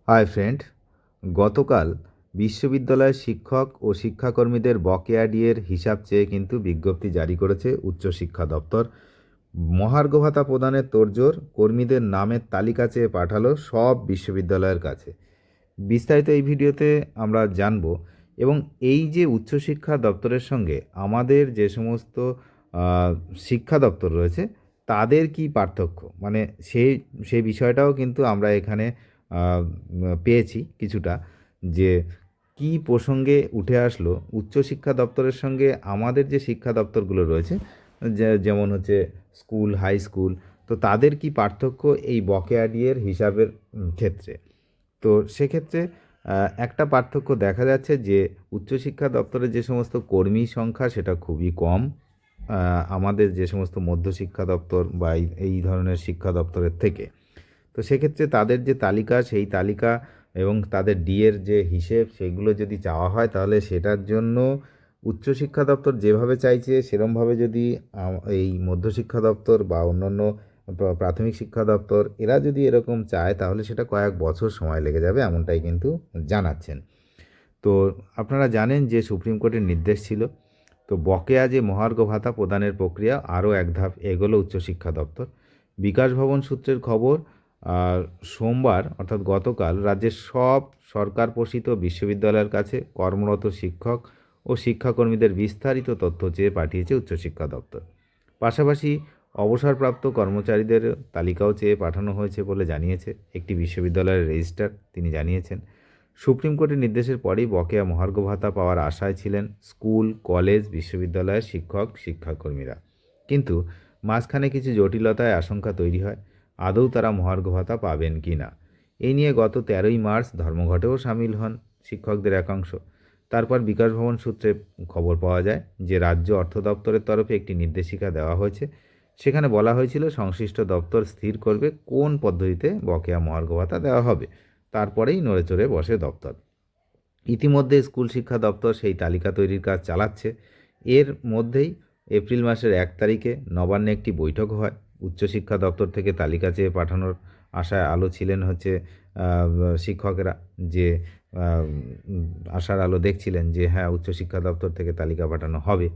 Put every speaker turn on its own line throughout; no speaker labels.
Hi friend, গতকাল বিশ্ববিদ্যালয়ের শিক্ষক ও শিক্ষাকর্মীদের বকেয়া ডিএর হিসাব চেয়ে কিন্তু বিজ্ঞপ্তি জারি করেছে উচ্চশিক্ষা দপ্তর। মহার্ঘ ভাতা প্রদানের তোড়জোড়, কর্মীদের নামের তালিকা চেয়ে পাঠালো সব বিশ্ববিদ্যালয়ের কাছে। বিস্তারিত এই ভিডিওতে আমরা জানব। এবং এই যে উচ্চশিক্ষা দপ্তরের সঙ্গে আমাদের যে সমস্ত শিক্ষা দপ্তর রয়েছে তাদের কি পার্থক্য, মানে সেই বিষয়টাও কিন্তু আমরা এখানে পেয়েছি কিছুটা, যে কি প্রসঙ্গে উঠে আসলো উচ্চশিক্ষা দপ্তরের সঙ্গে আমাদের যে শিক্ষা দপ্তরগুলো রয়েছে, যেমন হচ্ছে স্কুল, হাই স্কুল, তো তাদের কি পার্থক্য এই বকেয়া ডিএর হিসাবের ক্ষেত্রে। তো সেক্ষেত্রে একটা পার্থক্য দেখা যাচ্ছে যে উচ্চশিক্ষা দপ্তরের যে সমস্ত কর্মী সংখ্যা সেটা খুবই কম আমাদের যে সমস্ত মধ্যশিক্ষা দপ্তর বা এই ধরনের শিক্ষা দপ্তরের থেকে। তো সেক্ষেত্রে তাদের যে তালিকা, সেই তালিকা এবং তাদের ডিএর যে হিসেব, সেগুলো যদি চাওয়া হয় তাহলে সেটার জন্য উচ্চশিক্ষা দপ্তর যেভাবে চাইছে সেরমভাবে যদি এই মধ্যশিক্ষা দপ্তর বা অন্যান্য প্রাথমিক শিক্ষা দপ্তর এরা যদি এরকম চায় তাহলে সেটা কয়েক বছর সময় লেগে যাবে, এমনটাই কিন্তু জানাচ্ছেন। তো আপনারা জানেন যে সুপ্রিম কোর্টের নির্দেশ ছিল, তো বকেয়া যে মহার্ঘ ভাতা প্রদানের প্রক্রিয়া আরও এক ধাপ এগোলো উচ্চশিক্ষা দপ্তর। বিকাশ ভবন সূত্রের খবর, সোমবার অর্থাৎ গতকাল রাজ্যের সব সরকার পোষিত বিশ্ববিদ্যালয়ের কাছে কর্মরত শিক্ষক ও শিক্ষাকর্মীদের বিস্তারিত তথ্য চেয়ে পাঠিয়েছে উচ্চশিক্ষা দপ্তর। পাশাপাশি অবসরপ্রাপ্ত কর্মচারীদের তালিকাও চেয়ে পাঠানো হয়েছে বলে জানিয়েছে একটি বিশ্ববিদ্যালয়ের রেজিস্ট্রার, তিনি জানিয়েছেন। সুপ্রিম কোর্টের নির্দেশের পরেই বকেয়া মহার্ঘ ভাতা পাওয়ার আশায় ছিলেন স্কুল, কলেজ, বিশ্ববিদ্যালয়ের শিক্ষক শিক্ষাকর্মীরা। কিন্তু মাঝখানে কিছু জটিলতায় আশঙ্কা তৈরি হয়, আদৌ তারা মহার্ঘ ভাতা পাবেন কি না। এই নিয়ে গত 13ই মার্চ ধর্মঘটেও সামিল হন শিক্ষকদের একাংশ। তারপর বিকাশ ভবন সূত্রে খবর পাওয়া যায় যে রাজ্য অর্থ দপ্তরের তরফে একটি নির্দেশিকা দেওয়া হয়েছে। সেখানে বলা হয়েছিল সংশ্লিষ্ট দপ্তর স্থির করবে কোন পদ্ধতিতে বকেয়া মহার্ঘ ভাতা দেওয়া হবে, তারপরেই নড়েচড়ে বসে দপ্তর। ইতিমধ্যে স্কুল শিক্ষা দপ্তর সেই তালিকা তৈরির কাজ চালাচ্ছে। এর মধ্যেই এপ্রিল মাসের 1 তারিখে নবান্নে একটি বৈঠক হয়। উচ্চশিক্ষা দপ্তর থেকে তালিকা চেয়ে পাঠানোর আশায় আলো ছিলেন হচ্ছে শিক্ষকেরা, যে আশার আলো দেখছিলেন যে হ্যাঁ, উচ্চশিক্ষা দপ্তর থেকে তালিকা পাঠানো হবে।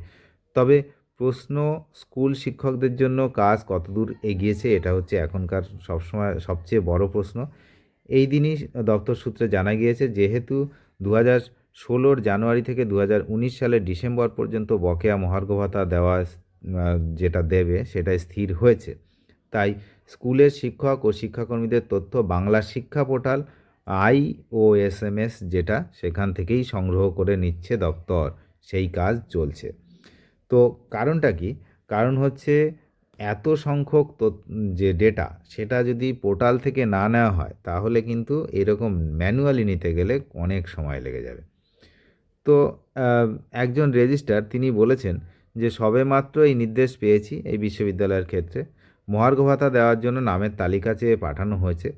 তবে প্রশ্ন, স্কুল শিক্ষকদের জন্য কাজ কতদূর এগিয়েছে, এটা হচ্ছে এখনকার সবসময় সবচেয়ে বড় প্রশ্ন। এই দিনই দপ্তর সূত্রে জানা গিয়েছে, যেহেতু 2016 জানুয়ারি থেকে 2019 সালের ডিসেম্বর পর্যন্ত বকেয়া মহার্ঘ ভাতা দেওয়া যেটা দেবে সেটা স্থির হয়েছে, তাই স্কুলের শিক্ষক ও শিক্ষাকর্মীদের তথ্য বাংলা শিক্ষা পোর্টাল IOSMS যেটা, সেখান থেকেই সংগ্রহ করে নিচ্ছে দপ্তর। সেই কাজ চলছে। তো কারণটা কি? কারণ হচ্ছে এত সংখ্যক যে ডেটা সেটা যদি পোর্টাল থেকে না নেওয়া হয় তাহলে কিন্তু এরকম ম্যানুয়ালি নিতে গেলে অনেক সময় লেগে যাবে। তো একজন রেজিস্ট্রার তিনি বলেছেন যে সবেমাত্র এই নির্দেশ পেয়েছি এই বিশ্ববিদ্যালয়ের ক্ষেত্রে। মহার্ঘ ভাতা দেওয়ার জন্য নামের তালিকা চেয়ে পাঠানো হয়েছে।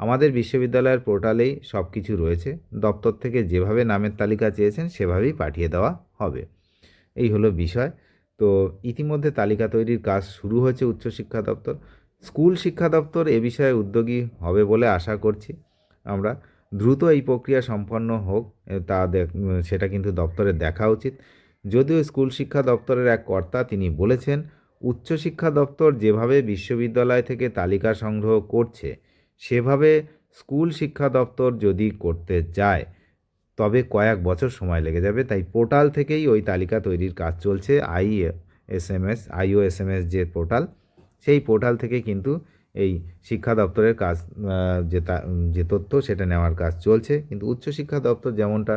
আমাদের বিশ্ববিদ্যালয়ের পোর্টালেই সব কিছু রয়েছে। দপ্তর থেকে যেভাবে নামের তালিকা চেয়েছেন সেভাবেই পাঠিয়ে দেওয়া হবে। এই হলো বিষয়। তো ইতিমধ্যে তালিকা তৈরির কাজ শুরু হয়েছে উচ্চশিক্ষা দপ্তর। স্কুল শিক্ষা দপ্তর এ বিষয়ে উদ্যোগী হবে বলে আশা করছি আমরা। দ্রুত এই প্রক্রিয়া সম্পন্ন হোক, সেটা কিন্তু দপ্তরের দেখা উচিত। যদিও স্কুল শিক্ষা দপ্তরের এক কর্তা তিনি বলেছেন, উচ্চশিক্ষা দপ্তর যেভাবে বিশ্ববিদ্যালয় থেকে তালিকা সংগ্রহ করছে সেভাবে স্কুল শিক্ষা দপ্তর যদি করতে চায় তবে কয়েক বছর সময় লেগে যাবে। তাই পোর্টাল থেকেই ওই তালিকা তৈরির কাজ চলছে। IOSMS যে পোর্টাল, সেই পোর্টাল থেকে কিন্তু এই শিক্ষা দপ্তরের কাজ, যে তথ্য সেটা নেওয়ার কাজ চলছে। কিন্তু উচ্চশিক্ষা দপ্তর যেমনটা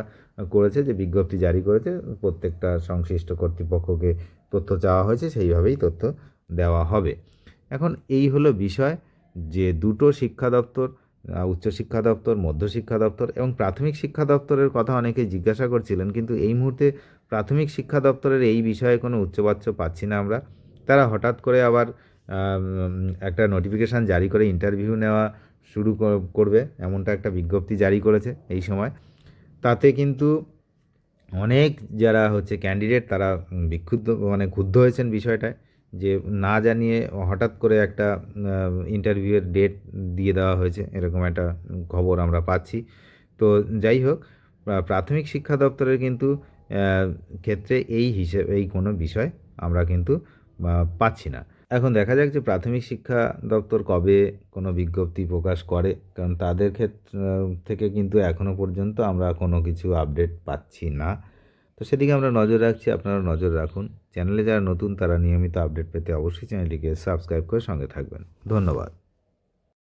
করেছে, যে বিজ্ঞপ্তি জারি করেছে, প্রত্যেকটা সংশ্লিষ্ট কর্তৃপক্ষকে তথ্য চাওয়া হয়েছে, সেইভাবেই তথ্য দেওয়া হবে। এখন এই হলো বিষয়, যে দুটো শিক্ষা দপ্তর, উচ্চশিক্ষা দপ্তর, মধ্যশিক্ষা দপ্তর এবং প্রাথমিক শিক্ষা দপ্তরের কথা অনেকেই জিজ্ঞাসা করছিলেন, কিন্তু এই মুহূর্তে প্রাথমিক শিক্ষা দপ্তরের এই বিষয়ে কোনো উচ্চবাচ্য পাচ্ছি না আমরা। তারা হঠাৎ করে আবার একটা নোটিফিকেশান জারি করে ইন্টারভিউ নেওয়া শুরু করবে, এমনটা একটা বিজ্ঞপ্তি জারি করেছে এই সময়। তাতে কিন্তু অনেক যারা হচ্ছে ক্যান্ডিডেট তারা বিক্ষুব্ধ, মানে ক্ষুব্ধ হয়েছেন বিষয়টায়, যে না জানিয়ে হঠাৎ করে একটা ইন্টারভিউয়ের ডেট দিয়ে দেওয়া হয়েছে, এরকম একটা খবর আমরা পাচ্ছি। তো যাই হোক, প্রাথমিক শিক্ষা দপ্তরের কিন্তু ক্ষেত্রে এই কোনো বিষয় আমরা কিন্তু পাচ্ছি না। এখন দেখা যাক যে প্রাথমিক শিক্ষা দপ্তর কবে কোনো বিজ্ঞপ্তি প্রকাশ করে, কারণ তাদের থেকে কিন্তু এখনও পর্যন্ত আমরা কোনো কিছু আপডেট পাচ্ছি না। তো সেদিকে আমরা নজর রাখছি, আপনারা নজর রাখুন। চ্যানেলে যারা নতুন তারা নিয়মিত আপডেট পেতে অবশ্যই চ্যানেলটিকে সাবস্ক্রাইব করে সঙ্গে থাকবেন। ধন্যবাদ।